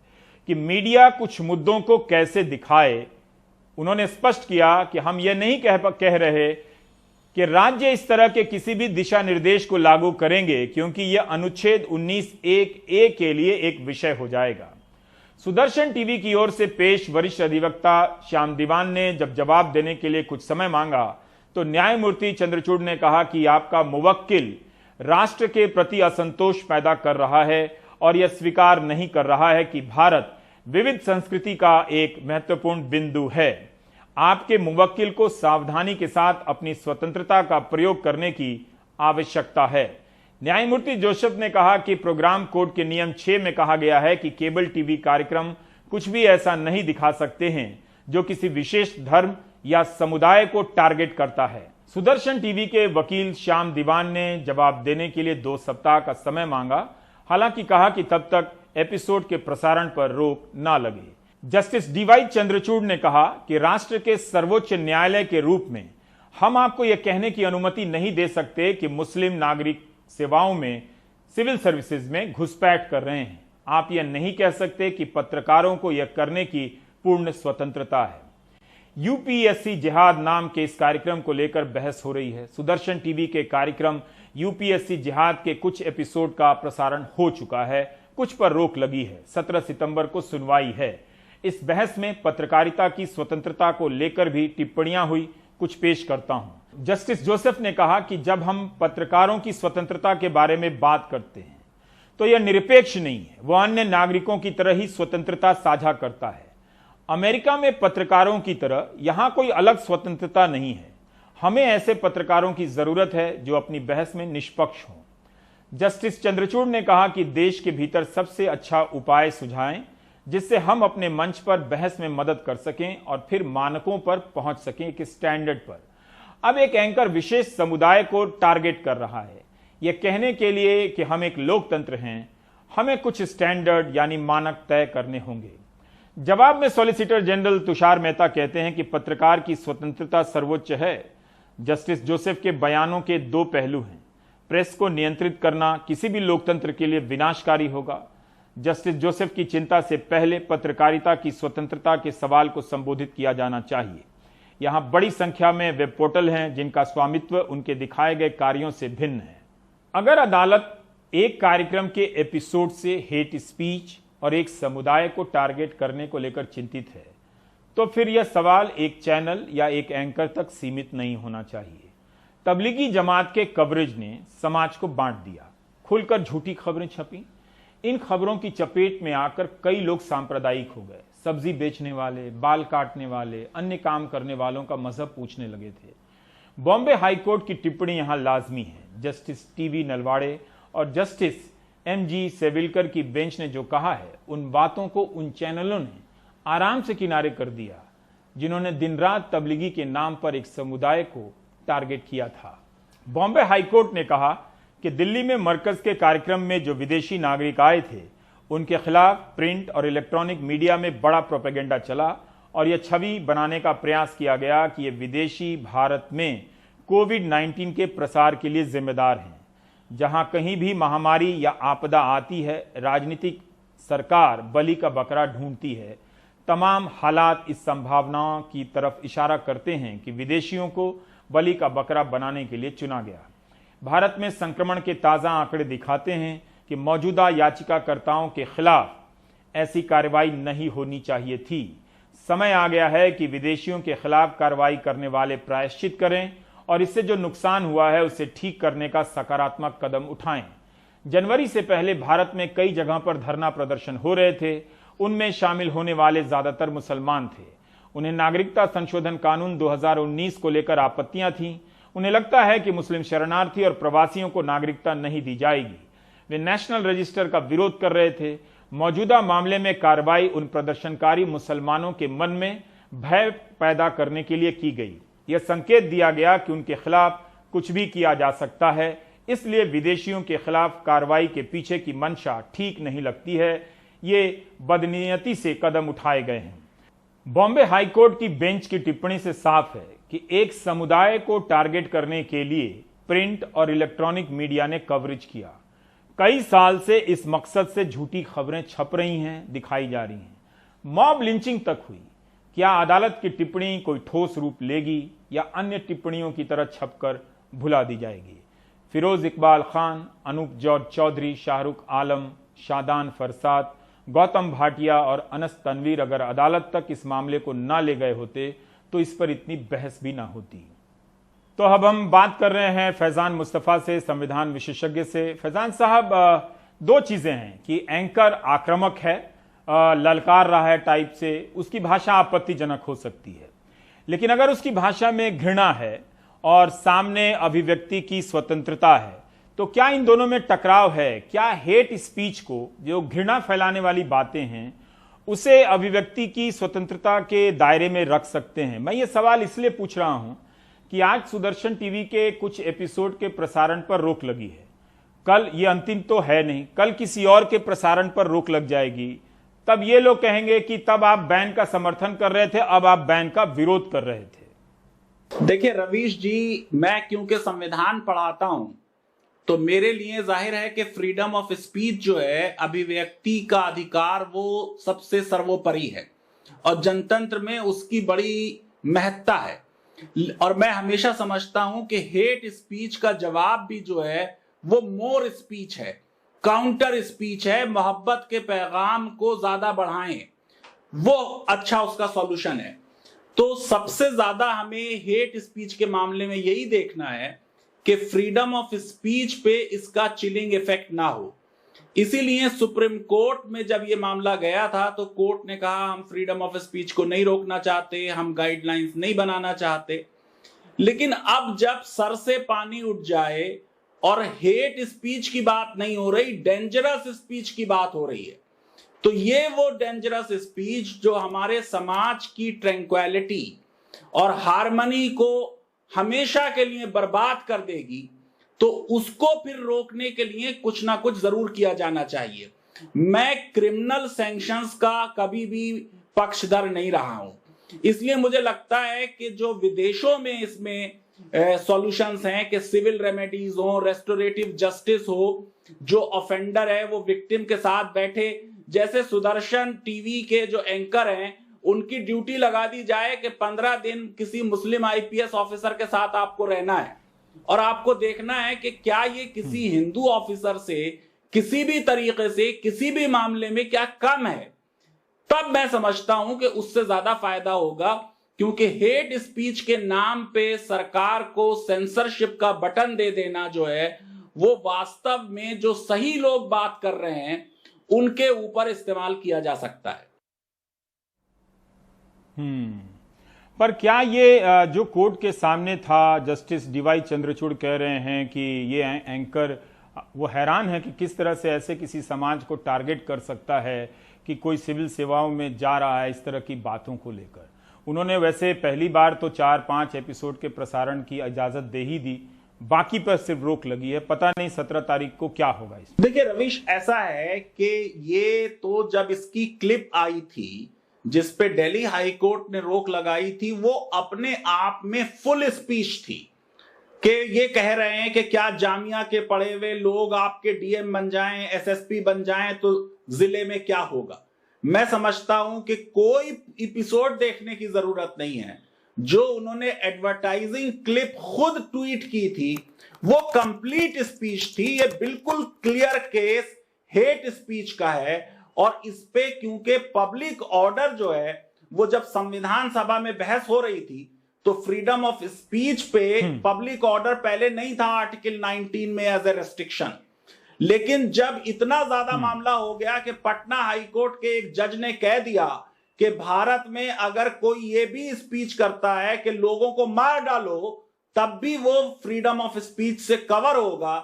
कि मीडिया कुछ मुद्दों को कैसे दिखाए। उन्होंने स्पष्ट किया कि हम यह नहीं कह रहे कि राज्य इस तरह के किसी भी दिशा निर्देश को लागू करेंगे, क्योंकि यह अनुच्छेद 19(1)(a) के लिए एक विषय हो जाएगा। सुदर्शन टीवी की ओर से पेश वरिष्ठ अधिवक्ता श्याम दीवान ने जब जवाब देने के लिए कुछ समय मांगा तो न्यायमूर्ति चंद्रचूड़ ने कहा कि आपका मुवक्किल राष्ट्र के प्रति असंतोष पैदा कर रहा है और यह स्वीकार नहीं कर रहा है कि भारत विविध संस्कृति का एक महत्वपूर्ण बिंदु है। आपके मुवक्किल को सावधानी के साथ अपनी स्वतंत्रता का प्रयोग करने की आवश्यकता है। न्यायमूर्ति जोसेफ ने कहा कि प्रोग्राम कोड के नियम 6 में कहा गया है कि केबल टीवी कार्यक्रम कुछ भी ऐसा नहीं दिखा सकते हैं जो किसी विशेष धर्म या समुदाय को टारगेट करता है। सुदर्शन टीवी के वकील श्याम दीवान ने जवाब देने के लिए 2 सप्ताह का समय मांगा, हालांकि कहा कि तब तक एपिसोड के प्रसारण पर रोक ना लगे। जस्टिस डीवाई चंद्रचूड़ ने कहा कि राष्ट्र के सर्वोच्च न्यायालय के रूप में हम आपको यह कहने की अनुमति नहीं दे सकते कि मुस्लिम नागरिक सेवाओं में, सिविल सर्विसेज में घुसपैठ कर रहे हैं। आप यह नहीं कह सकते कि पत्रकारों को यह करने की पूर्ण स्वतंत्रता है। यूपीएससी जिहाद नाम के इस कार्यक्रम को लेकर बहस हो रही है। सुदर्शन टीवी के कार्यक्रम यूपीएससी जिहाद के कुछ एपिसोड का प्रसारण हो चुका है, कुछ पर रोक लगी है। 17 सितंबर को सुनवाई है। इस बहस में पत्रकारिता की स्वतंत्रता को लेकर भी टिप्पणियां हुई, कुछ पेश करता हूं। जस्टिस जोसेफ ने कहा कि जब हम पत्रकारों की स्वतंत्रता के बारे में बात करते हैं तो यह निरपेक्ष नहीं है, वह अन्य नागरिकों की तरह ही स्वतंत्रता साझा करता है। अमेरिका में पत्रकारों की तरह यहां कोई अलग स्वतंत्रता नहीं है। हमें ऐसे पत्रकारों की जरूरत है जो अपनी बहस में निष्पक्ष हों। जस्टिस चंद्रचूड़ ने कहा कि देश के भीतर सबसे अच्छा उपाय सुझाएं जिससे हम अपने मंच पर बहस में मदद कर सकें और फिर मानकों पर पहुंच सकें, एक स्टैंडर्ड पर। अब एक एंकर विशेष समुदाय को टारगेट कर रहा है, यह कहने के लिए कि हम एक लोकतंत्र हैं, हमें कुछ स्टैंडर्ड यानी मानक तय करने होंगे। जवाब में सॉलिसिटर जनरल तुषार मेहता कहते हैं कि पत्रकार की स्वतंत्रता सर्वोच्च है। जस्टिस जोसेफ के बयानों के 2 पहलू हैं। प्रेस को नियंत्रित करना किसी भी लोकतंत्र के लिए विनाशकारी होगा। जस्टिस जोसेफ की चिंता से पहले पत्रकारिता की स्वतंत्रता के सवाल को संबोधित किया जाना चाहिए। यहां बड़ी संख्या में वेब पोर्टल हैं जिनका स्वामित्व उनके दिखाए गए कार्यों से भिन्न है। अगर अदालत एक कार्यक्रम के एपिसोड से हेट स्पीच और एक समुदाय को टारगेट करने को लेकर चिंतित है तो फिर यह सवाल एक चैनल या एक एंकर तक सीमित नहीं होना चाहिए। तबलीगी जमात के कवरेज ने समाज को बांट दिया, खुलकर झूठी खबरें छपी। इन खबरों की चपेट में आकर कई लोग सांप्रदायिक हो गए। सब्जी बेचने वाले, बाल काटने वाले, अन्य काम करने वालों का मजहब पूछने लगे थे। बॉम्बे हाईकोर्ट की टिप्पणी यहां लाजमी है। जस्टिस टीवी नलवाड़े और जस्टिस एमजी सेविलकर की बेंच ने जो कहा है, उन बातों को उन चैनलों ने आराम से किनारे कर दिया जिन्होंने दिन रात तबलीगी के नाम पर एक समुदाय को टारगेट किया था। बॉम्बे हाईकोर्ट ने कहा कि दिल्ली में मरकज के कार्यक्रम में जो विदेशी नागरिक आए थे उनके खिलाफ प्रिंट और इलेक्ट्रॉनिक मीडिया में बड़ा प्रोपेगेंडा चला और यह छवि बनाने का प्रयास किया गया कि ये विदेशी भारत में कोविड-19 के प्रसार के लिए जिम्मेदार हैं। जहां कहीं भी महामारी या आपदा आती है, राजनीतिक सरकार बलि का बकरा ढूंढती है। तमाम हालात इस संभावनाओं की तरफ इशारा करते हैं कि विदेशियों को बलि का बकरा बनाने के लिए चुना गया। भारत में संक्रमण के ताजा आंकड़े दिखाते हैं कि मौजूदा याचिकाकर्ताओं के खिलाफ ऐसी कार्रवाई नहीं होनी चाहिए थी। समय आ गया है कि विदेशियों के खिलाफ कार्रवाई करने वाले प्रायश्चित करें और इससे जो नुकसान हुआ है उसे ठीक करने का सकारात्मक कदम उठाएं। जनवरी से पहले भारत में कई जगह पर धरना प्रदर्शन हो रहे थे। उनमें शामिल होने वाले ज्यादातर मुसलमान थे। उन्हें नागरिकता संशोधन कानून 2019 को लेकर आपत्तियां थीं। उन्हें लगता है कि मुस्लिम शरणार्थी और प्रवासियों को नागरिकता नहीं दी जाएगी। वे नेशनल रजिस्टर का विरोध कर रहे थे। मौजूदा मामले में कार्रवाई उन प्रदर्शनकारी मुसलमानों के मन में भय पैदा करने के लिए की गई। यह संकेत दिया गया कि उनके खिलाफ कुछ भी किया जा सकता है, इसलिए विदेशियों के खिलाफ कार्रवाई के पीछे की मंशा ठीक नहीं लगती है। ये बदनीयती से कदम उठाए गए हैं। बॉम्बे हाईकोर्ट की बेंच की टिप्पणी से साफ है कि एक समुदाय को टारगेट करने के लिए प्रिंट और इलेक्ट्रॉनिक मीडिया ने कवरेज किया। कई साल से इस मकसद से झूठी खबरें छप रही हैं, दिखाई जा रही हैं। मॉब लिंचिंग तक हुई। क्या अदालत की टिप्पणी कोई ठोस रूप लेगी या अन्य टिप्पणियों की तरह छपकर भुला दी जाएगी? फिरोज इकबाल खान, अनूप जॉर्ज चौधरी, शाहरुख आलम, शादान फरसाद, गौतम भाटिया और अनस तनवीर अगर अदालत तक इस मामले को ना ले गए होते तो इस पर इतनी बहस भी ना होती। तो अब हम बात कर रहे हैं फैजान मुस्तफा से, संविधान विशेषज्ञ से। फैजान साहब, 2 चीजें हैं कि एंकर आक्रामक है, ललकार रहा है टाइप से, उसकी भाषा आपत्तिजनक हो सकती है, लेकिन अगर उसकी भाषा में घृणा है और सामने अभिव्यक्ति की स्वतंत्रता है, तो क्या इन दोनों में टकराव है? क्या हेट स्पीच को, जो घृणा फैलाने वाली बातें हैं, उसे अभिव्यक्ति की स्वतंत्रता के दायरे में रख सकते हैं? मैं ये सवाल इसलिए पूछ रहा हूं कि आज सुदर्शन टीवी के कुछ एपिसोड के प्रसारण पर रोक लगी है। कल ये अंतिम तो है नहीं, कल किसी और के प्रसारण पर रोक लग जाएगी। तब ये लोग कहेंगे कि तब आप बैन का समर्थन कर रहे थे, अब आप बैन का विरोध कर रहे थे। देखिए रवीश जी, मैं क्योंकि संविधान पढ़ाता हूं, तो मेरे लिए जाहिर है कि फ्रीडम ऑफ स्पीच जो है, अभिव्यक्ति का अधिकार, वो सबसे सर्वोपरि है और जनतंत्र में उसकी बड़ी महत्ता है। और मैं हमेशा समझता हूं कि हेट स्पीच का जवाब भी जो है वो मोर स्पीच है, काउंटर स्पीच है। मोहब्बत के पैगाम को ज्यादा बढ़ाएं, वो अच्छा उसका सॉल्यूशन है। तो सबसे ज्यादा हमें हेट स्पीच के मामले में यही देखना है कि फ्रीडम ऑफ स्पीच पे इसका चिलिंग इफेक्ट ना हो। इसीलिए सुप्रीम कोर्ट में जब ये मामला गया था तो कोर्ट ने कहा हम फ्रीडम ऑफ स्पीच को नहीं रोकना चाहते, हम गाइडलाइंस नहीं बनाना चाहते। लेकिन अब जब सर से पानी उठ जाए और हेट स्पीच की बात नहीं हो रही, डेंजरस स्पीच की बात हो रही है, तो ये वो डेंजरस स्पीच जो हमारे समाज की ट्रैंक्विलिटी और हार्मनी को हमेशा के लिए बर्बाद कर देगी, तो उसको फिर रोकने के लिए कुछ ना कुछ जरूर किया जाना चाहिए। मैं क्रिमिनल सैंक्शंस का कभी भी पक्षधर नहीं रहा हूं, इसलिए मुझे लगता है कि जो विदेशों में इसमें सॉल्यूशंस हैं कि सिविल रेमेडीज हो, रेस्टोरेटिव जस्टिस हो, जो ऑफेंडर है वो विक्टिम के साथ बैठे, जैसे सुदर्शन टीवी के जो एंकर हैं उनकी ड्यूटी लगा दी जाए कि 15 दिन किसी मुस्लिम आईपीएस ऑफिसर के साथ आपको रहना है और आपको देखना है कि क्या ये किसी हिंदू ऑफिसर से किसी भी तरीके से किसी भी मामले में क्या कम है। तब मैं समझता हूं कि उससे ज्यादा फायदा होगा, क्योंकि हेट स्पीच के नाम पे सरकार को सेंसरशिप का बटन दे देना जो है वो वास्तव में जो सही लोग बात कर रहे हैं उनके ऊपर इस्तेमाल किया जा सकता है। पर क्या ये जो कोर्ट के सामने था, जस्टिस डीवाई चंद्रचूड़ कह रहे हैं कि ये एंकर वो हैरान है कि किस तरह से ऐसे किसी समाज को टारगेट कर सकता है कि कोई सिविल सेवाओं में जा रहा है इस तरह की बातों को लेकर। उन्होंने वैसे पहली बार तो 4-5 एपिसोड के प्रसारण की इजाजत दे ही दी, बाकी पर सिर्फ रोक लगी है। पता नहीं 17 तारीख को क्या होगा इसमें। देखिए रवीश, ऐसा है कि ये तो जब इसकी क्लिप आई थी जिस पे दिल्ली हाई कोर्ट ने रोक लगाई थी, वो अपने आप में फुल स्पीच थी कि ये कह रहे हैं कि क्या जामिया के पढ़े हुए लोग आपके डीएम बन जाएं, एसएसपी बन जाएं तो जिले में क्या होगा। मैं समझता हूं कि कोई एपिसोड देखने की जरूरत नहीं है। जो उन्होंने एडवर्टाइजिंग क्लिप खुद ट्वीट की थी वो कंप्लीट स्पीच थी। ये बिल्कुल क्लियर केस हेट स्पीच का है और इस पे क्योंकि पब्लिक ऑर्डर जो है वो जब संविधान सभा में बहस हो रही थी तो फ्रीडम ऑफ स्पीच पे पब्लिक ऑर्डर पहले नहीं था आर्टिकल 19 में एज ए रेस्ट्रिक्शन। लेकिन जब इतना ज्यादा मामला हो गया कि पटना हाईकोर्ट के एक जज ने कह दिया कि भारत में अगर कोई ये भी स्पीच करता है कि लोगों को मार डालो तब भी वो फ्रीडम ऑफ स्पीच से कवर होगा,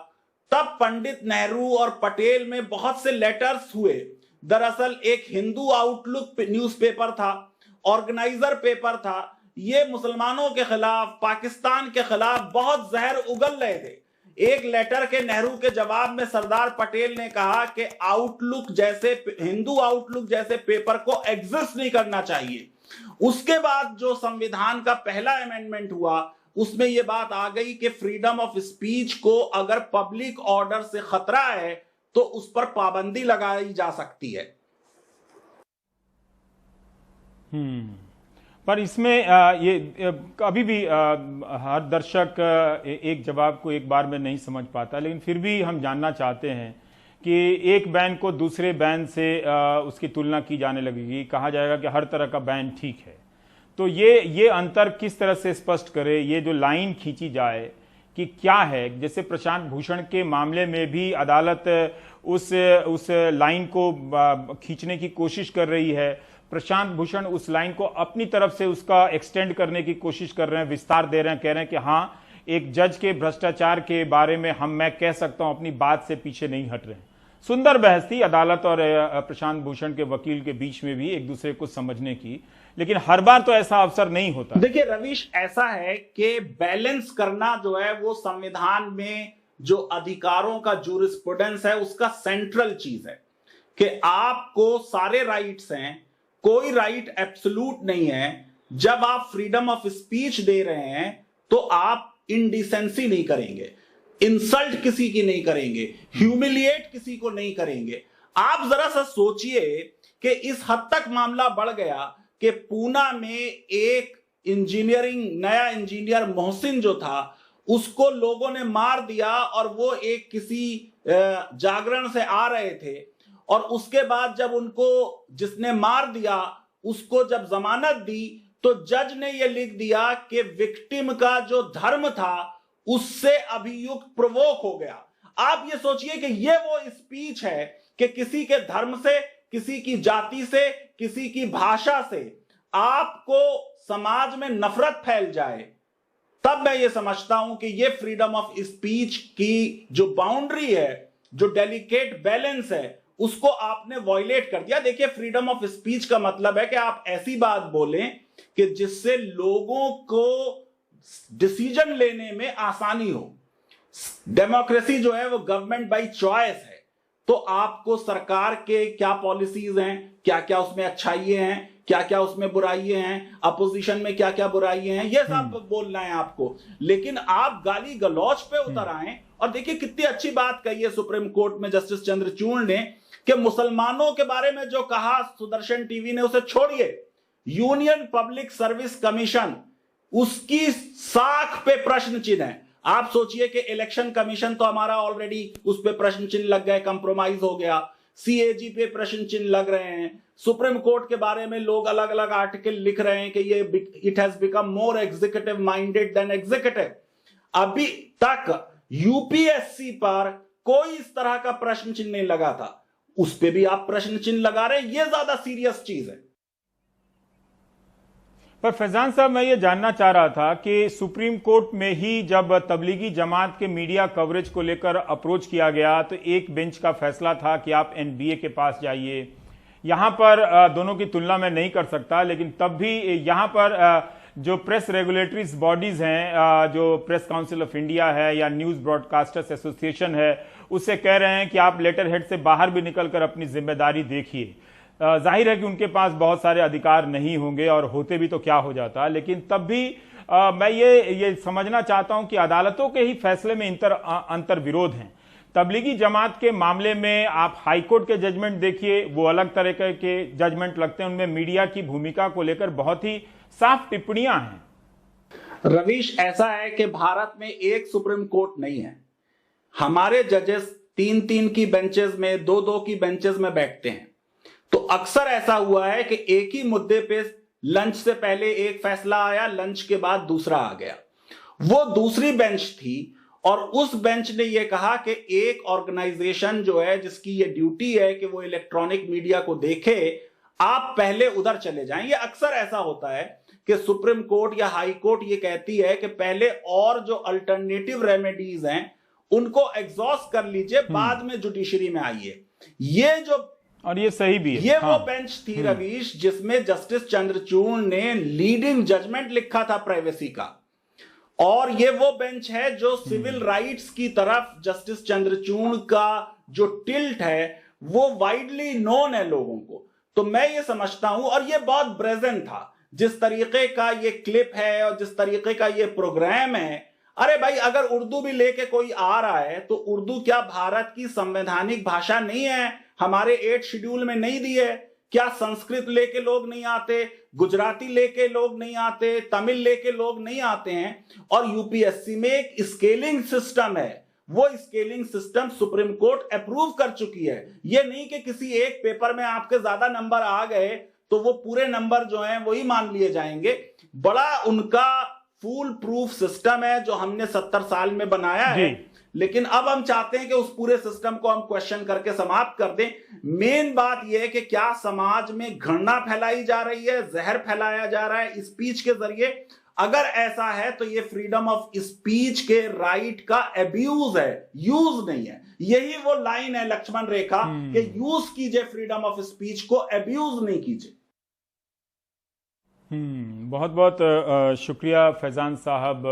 तब पंडित नेहरू और पटेल में बहुत से लेटर्स हुए। दरअसल एक हिंदू आउटलुक न्यूज़पेपर था, ऑर्गेनाइजर पेपर था, ये मुसलमानों के खिलाफ, पाकिस्तान के खिलाफ बहुत जहर उगल रहे थे। एक लेटर के नेहरू के जवाब में सरदार पटेल ने कहा कि आउटलुक जैसे हिंदू आउटलुक जैसे पेपर को एग्जिस्ट नहीं करना चाहिए। उसके बाद जो संविधान का पहला अमेंडमेंट हुआ उसमें यह बात आ गई कि फ्रीडम ऑफ स्पीच को अगर पब्लिक ऑर्डर से खतरा है तो उस पर पाबंदी लगाई जा सकती है। पर इसमें ये अभी भी हर दर्शक एक जवाब को एक बार में नहीं समझ पाता, लेकिन फिर भी हम जानना चाहते हैं कि एक बैन को दूसरे बैन से उसकी तुलना की जाने लगेगी, कहा जाएगा कि हर तरह का बैन ठीक है। तो ये अंतर किस तरह से स्पष्ट करे, ये जो लाइन खींची जाए कि क्या है। जैसे प्रशांत भूषण के मामले में भी अदालत उस लाइन को खींचने की कोशिश कर रही है, प्रशांत भूषण उस लाइन को अपनी तरफ से उसका एक्सटेंड करने की कोशिश कर रहे हैं, विस्तार दे रहे हैं, कह रहे हैं कि हाँ, एक जज के भ्रष्टाचार के बारे में मैं कह सकता हूं, अपनी बात से पीछे नहीं हट रहे हैं। सुंदर बहस थी अदालत और प्रशांत भूषण के वकील के बीच में भी एक दूसरे को समझने की, लेकिन हर बार तो ऐसा अवसर नहीं होता। देखिए रवीश, ऐसा है कि बैलेंस करना जो है वो संविधान में जो अधिकारों का जूरिस्प्रूडेंस है उसका सेंट्रल चीज है कि आपको सारे राइट्स हैं, कोई राइट एब्सोल्यूट नहीं है। जब आप फ्रीडम ऑफ स्पीच दे रहे हैं तो आप इंडिसेंसी नहीं करेंगे, इंसल्ट किसी की नहीं करेंगे, ह्यूमिलिएट किसी को नहीं करेंगे। आप जरा सा सोचिए कि इस हद तक मामला बढ़ गया कि पूना में एक नया इंजीनियर मोहसिन जो था उसको लोगों ने मार दिया और वो एक किसी जागरण से आ रहे थे और उसके बाद जब उनको जिसने मार दिया उसको जब जमानत दी तो जज ने यह लिख दिया कि विक्टिम का जो धर्म था उससे अभियुक्त प्रोवोक हो गया। आप ये सोचिए कि ये वो स्पीच है कि किसी के धर्म से, किसी की जाति से, किसी की भाषा से आपको समाज में नफरत फैल जाए, तब मैं ये समझता हूं कि ये फ्रीडम ऑफ स्पीच की जो बाउंड्री है, जो डेलिकेट बैलेंस है, उसको आपने वॉयलेट कर दिया। देखिए, फ्रीडम ऑफ स्पीच का मतलब है कि आप ऐसी बात बोलें कि जिससे लोगों को डिसीजन लेने में आसानी हो। डेमोक्रेसी जो है वो गवर्नमेंट बाय चॉइस है, तो आपको सरकार के क्या पॉलिसीज हैं, क्या क्या उसमें अच्छाइयां हैं, क्या क्या उसमें बुराइयां हैं, अपोजिशन में क्या क्या बुराइयां हैं, ये सब बोलना है आपको। लेकिन आप गाली गलौच पे उतर आए और देखिए कितनी अच्छी बात कही है सुप्रीम कोर्ट में जस्टिस चंद्रचूड़ ने कि मुसलमानों के बारे में जो कहा सुदर्शन टीवी ने उसे छोड़िए। यूनियन पब्लिक सर्विस कमीशन, उसकी साख पे प्रश्न चिन्ह है। आप सोचिए कि इलेक्शन कमीशन तो हमारा ऑलरेडी उस पे प्रश्न चिन्ह लग गए, कंप्रोमाइज हो गया। सीएजी पे प्रश्न चिन्ह लग रहे हैं। सुप्रीम कोर्ट के बारे में लोग अलग अलग आर्टिकल लिख रहे हैं कि ये it has become more executive minded than executive. अभी तक यूपीएससी पर कोई इस तरह का प्रश्न चिन्ह नहीं लगा था, उस पे भी आप प्रश्न चिन्ह लगा रहे हैं। ये ज्यादा सीरियस चीज है। पर फैजान साहब, मैं ये जानना चाह रहा था कि सुप्रीम कोर्ट में ही जब तबलीगी जमात के मीडिया कवरेज को लेकर अप्रोच किया गया तो एक बेंच का फैसला था कि आप एनबीए के पास जाइए। यहां पर दोनों की तुलना मैं नहीं कर सकता, लेकिन तब भी यहां पर जो प्रेस रेगुलेटरीज बॉडीज हैं, जो प्रेस काउंसिल ऑफ इंडिया है या न्यूज ब्रॉडकास्टर्स एसोसिएशन है, उससे कह रहे हैं कि आप लेटर हेड से बाहर भी निकलकर अपनी जिम्मेदारी देखिए। जाहिर है कि उनके पास बहुत सारे अधिकार नहीं होंगे और होते भी तो क्या हो जाता, लेकिन तब भी मैं ये समझना चाहता हूं कि अदालतों के ही फैसले में अंतर विरोध हैं। तबलीगी जमात के मामले में आप हाईकोर्ट के जजमेंट देखिए, वो अलग तरह के जजमेंट लगते हैं, उनमें मीडिया की भूमिका को लेकर बहुत ही साफ टिप्पणियां हैं। रवीश, ऐसा है कि भारत में एक सुप्रीम कोर्ट नहीं है। हमारे जजेस 3-3 की बेंचेस में, 2-2 की बेंचेस में बैठते हैं। तो अक्सर ऐसा हुआ है कि एक ही मुद्दे पे लंच से पहले एक फैसला आया, लंच के बाद दूसरा आ गया। वो दूसरी बेंच थी और उस बेंच ने यह कहा कि एक ऑर्गेनाइजेशन जो है जिसकी ये ड्यूटी है कि वो इलेक्ट्रॉनिक मीडिया को देखे, आप पहले उधर चले जाएं। ये अक्सर ऐसा होता है कि सुप्रीम कोर्ट या हाई कोर्ट ये कहती है कि पहले और जो अल्टरनेटिव रेमेडीज हैं उनको एग्जॉस्ट कर लीजिए, बाद में जुडिशरी में आइए। ये जो और ये सही भी है। ये वो बेंच थी रवीश जिसमें जस्टिस चंद्रचूड़ ने लीडिंग जजमेंट लिखा था प्राइवेसी का, और ये वो बेंच है जो सिविल राइट्स की तरफ जस्टिस चंद्रचूड़ का जो टिल्ट है वो वाइडली नोन है लोगों को। तो मैं ये समझता हूं, और ये बहुत ब्रेजेंट था, जिस तरीके का ये क्लिप है और जिस तरीके का ये प्रोग्राम है। अरे भाई, अगर उर्दू भी लेके कोई आ रहा है तो उर्दू क्या भारत की संवैधानिक भाषा नहीं है? हमारे 8 शेड्यूल में नहीं दी है क्या? संस्कृत लेके लोग नहीं आते, गुजराती लेके लोग नहीं आते, तमिल लेके लोग नहीं आते हैं? और यूपीएससी में एक स्केलिंग सिस्टम है, वो scaling system supreme court approve कर चुकी है। ये नहीं कि किसी एक पेपर में आपके ज्यादा नंबर आ गए तो वो पूरे नंबर जो हैं वही मान लिए जाएंगे। बड़ा उनका फूल प्रूफ सिस्टम है जो हमने 70 साल में बनाया है। लेकिन अब हम चाहते हैं कि उस पूरे सिस्टम को हम क्वेश्चन करके समाप्त कर दें। मेन बात यह है कि क्या समाज में घृणा फैलाई जा रही है, जहर फैलाया जा रहा है स्पीच के जरिए? अगर ऐसा है तो ये फ्रीडम ऑफ स्पीच के राइट का एब्यूज है, यूज नहीं है। यही वो लाइन है लक्ष्मण रेखा कि यूज कीजिए फ्रीडम ऑफ स्पीच को, एब्यूज नहीं कीजिए। बहुत बहुत शुक्रिया फैजान साहब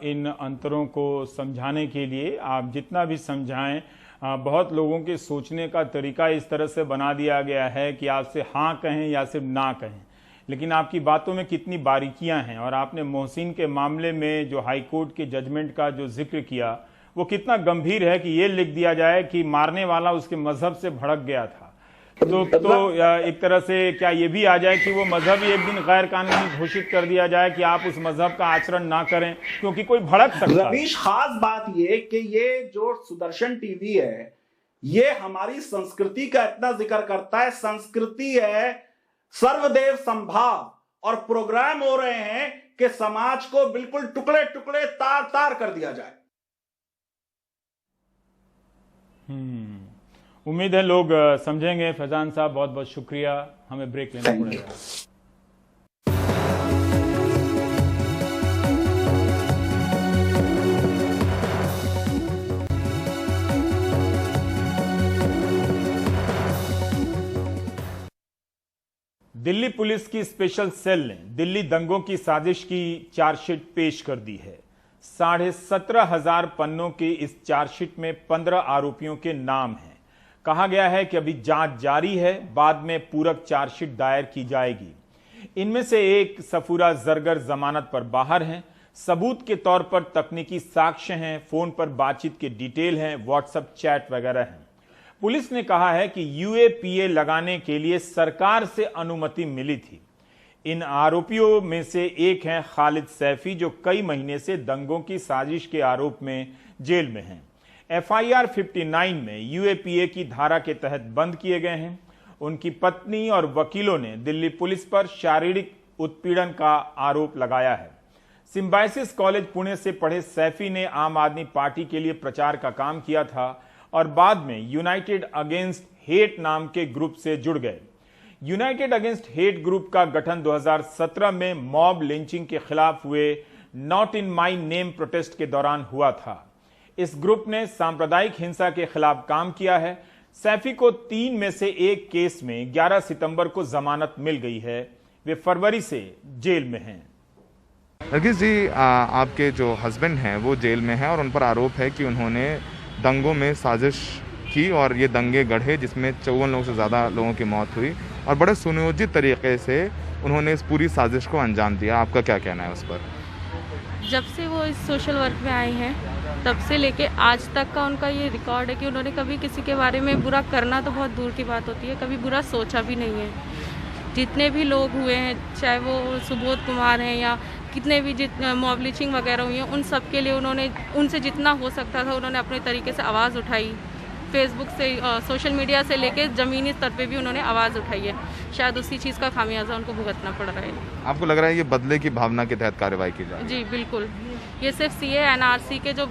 इन अंतरों को समझाने के लिए। आप जितना भी समझाएं, बहुत लोगों के सोचने का तरीका इस तरह से बना दिया गया है कि आपसे हाँ कहें या सिर्फ ना कहें, लेकिन आपकी बातों में कितनी बारीकियां हैं। और आपने मोहसिन के मामले में जो हाई कोर्ट के जजमेंट का जो जिक्र किया वो कितना गंभीर है कि ये लिख दिया जाए कि मारने वाला उसके मजहब से भड़क गया था। तो एक तरह से क्या ये भी आ जाए कि वो मजहब ही एक दिन गैर कानूनी घोषित कर दिया जाए कि आप उस मजहब का आचरण ना करें क्योंकि कोई भड़क सकता है। रवीश, खास बात ये कि ये जो सुदर्शन टीवी है ये हमारी संस्कृति का इतना जिक्र करता है। संस्कृति है सर्वदेव संभाव, और प्रोग्राम हो रहे हैं कि समाज को बिल्कुल टुकड़े टुकड़े तार तार कर दिया जाए। उम्मीद है लोग समझेंगे। फैजान साहब बहुत बहुत शुक्रिया, हमें ब्रेक लेना पड़ेगा। दिल्ली पुलिस की स्पेशल सेल ने दिल्ली दंगों की साजिश की चार्जशीट पेश कर दी है। 17,500 पन्नों की इस चार्जशीट में 15 आरोपियों के नाम हैं। कहा गया है कि अभी जांच जारी है, बाद में पूरक चार्जशीट दायर की जाएगी। इनमें से एक सफूरा जरगर जमानत पर बाहर हैं। सबूत के तौर पर तकनीकी साक्ष्य हैं, फोन पर बातचीत के डिटेल हैं, व्हाट्सएप चैट वगैरह हैं। पुलिस ने कहा है कि यूएपीए लगाने के लिए सरकार से अनुमति मिली थी। इन आरोपियों में से एक हैं खालिद सैफी, जो कई महीने से दंगों की साजिश के आरोप में जेल में हैं। एफआईआर 59 में यूएपीए की धारा के तहत बंद किए गए हैं। उनकी पत्नी और वकीलों ने दिल्ली पुलिस पर शारीरिक उत्पीड़न का आरोप लगाया है। सिम्बायोसिस कॉलेज पुणे से पढ़े सैफी ने आम आदमी पार्टी के लिए प्रचार का काम किया था और बाद में यूनाइटेड अगेंस्ट हेट नाम के ग्रुप से जुड़ गए। यूनाइटेड अगेंस्ट हेट ग्रुप का गठन 2017 में मॉब लिंचिंग के खिलाफ हुए not in my name protest के दौरान हुआ था। इस ग्रुप ने सांप्रदायिक हिंसा के खिलाफ काम किया है। सैफी को 3 में से एक केस में 11 सितंबर को जमानत मिल गई है। वे फरवरी से जेल में हैं। नरगिस जी, आपके जो हस्बैंड हैं वो जेल में हैं और उन पर आरोप है कि उन्होंने दंगों में साजिश की और ये दंगे गढ़े जिसमें 54 लोगों से ज़्यादा लोगों की मौत हुई और बड़े सुनियोजित तरीके से उन्होंने इस पूरी साजिश को अंजाम दिया। आपका क्या कहना है उस पर? जब से वो इस सोशल वर्क में आए हैं तब से लेके आज तक का उनका ये रिकॉर्ड है कि उन्होंने कभी किसी के बारे में बुरा करना तो बहुत दूर की बात होती है, कभी बुरा सोचा भी नहीं है। जितने भी लोग हुए हैं, चाहे वो सुबोध कुमार हैं या कितने भी मॉब लिंचिंग वगैरह हुई हैं, उन सब के लिए उन्होंने उनसे जितना हो सकता था उन्होंने अपने तरीके से आवाज़ उठाई। फेसबुक से सोशल मीडिया से लेके ज़मीनी स्तर पे भी उन्होंने आवाज़ उठाई है। शायद उसी चीज़ का खामियाजा उनको भुगतना पड़ रहा है। आपको लग रहा है ये बदले की भावना के तहत कार्रवाई की जाए? जी बिल्कुल, ये सिर्फ सीए एनआरसी के जो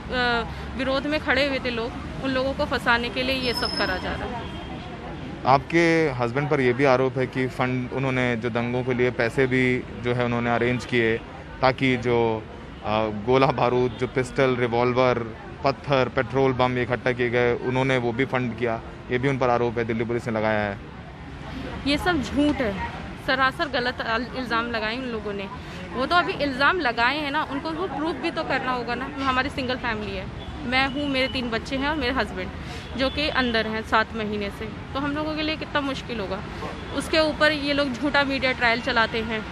विरोध में खड़े हुए थे लोग, उन लोगों को फंसाने के लिए ये सब करा जा रहा है। आपके हस्बैंड पर यह भी आरोप है कि फंड उन्होंने जो दंगों के लिए पैसे भी जो है उन्होंने अरेंज किए ताकि जो गोला बारूद, जो पिस्टल, रिवॉल्वर, पत्थर, पेट्रोल बम इकट्ठा किए गए, उन्होंने वो भी फंड किया। ये भी उन पर आरोप है, दिल्ली पुलिस ने लगाया है। ये सब झूठ है, सरासर गलत इल्ज़ाम लगाए उन लोगों ने। वो तो अभी इल्ज़ाम लगाए हैं ना, उनको वो प्रूफ भी तो करना होगा ना। हमारी सिंगल फैमिली है, मैं हूँ, मेरे 3 बच्चे हैं और मेरे हस्बैंड जो कि अंदर हैं 7 महीने से। तो हम लोगों के लिए कितना मुश्किल होगा। उसके ऊपर ये लोग झूठा मीडिया ट्रायल चलाते हैं,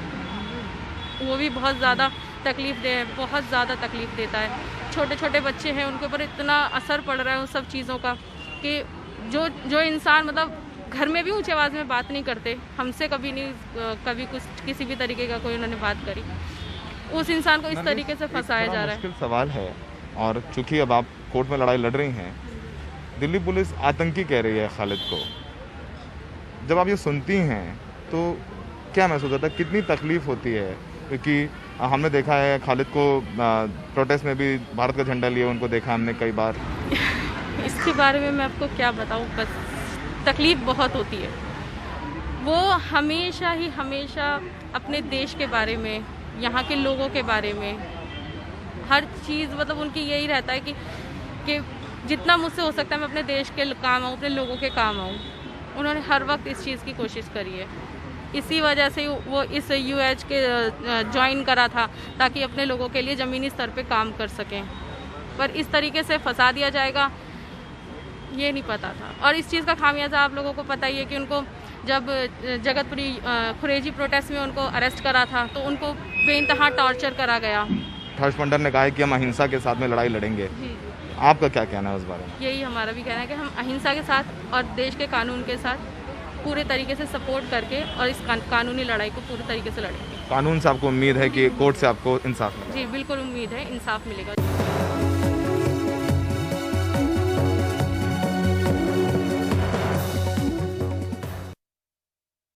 वो भी बहुत ज़्यादा तकलीफ़ बहुत ज़्यादा तकलीफ़ देता है। छोटे छोटे बच्चे हैं, उनके ऊपर इतना असर पड़ रहा है उन सब चीज़ों का कि जो इंसान मतलब घर में भी ऊंची आवाज़ में बात नहीं करते, हमसे कभी नहीं कभी कुछ किसी भी तरीके का कोई उन्होंने बात करी, उस इंसान को इस तरीके से फंसाया जा रहा है। मुश्किल सवाल है और चूंकि अब आप कोर्ट में लड़ाई लड़ रही हैं, दिल्ली पुलिस आतंकी कह रही है खालिद को। जब आप ये सुनती हैं तो क्या महसूस होता है, कितनी तकलीफ होती है क्योंकि हमने देखा है खालिद को प्रोटेस्ट में भी भारत का झंडा लिए उनको देखा हमने कई बार। इसके बारे में मैं आपको क्या बताऊं, बस तकलीफ बहुत होती है। वो हमेशा अपने देश के बारे में, यहाँ के लोगों के बारे में, हर चीज़ मतलब उनकी यही रहता है कि जितना मुझसे हो सकता है मैं अपने देश के काम आऊँ, अपने लोगों के काम आऊँ। उन्होंने हर वक्त इस चीज़ की कोशिश करी है। इसी वजह से वो इस UH के ज्वाइन करा था ताकि अपने लोगों के लिए ज़मीनी स्तर पे काम कर सकें, पर इस तरीके से फंसा दिया जाएगा ये नहीं पता था। और इस चीज़ का खामियाजा आप लोगों को पता ही है कि उनको जब जगतपुरी खुरेजी प्रोटेस्ट में उनको अरेस्ट करा था तो उनको बेइंतहा टॉर्चर करा गया। हर्ष मंडल ने कहा है कि हम अहिंसा के साथ में लड़ाई लड़ेंगे। जी, आपका क्या कहना है उस बारे में? यही हमारा भी कहना है कि हम अहिंसा के साथ और देश के कानून के साथ पूरे तरीके से सपोर्ट करके और इस कानूनी लड़ाई को पूरे तरीके से लड़ेंगे। कानून से आपको उम्मीद है कि कोर्ट से आपको इंसाफ मिलेगा? जी बिल्कुल उम्मीद है, इंसाफ मिलेगा।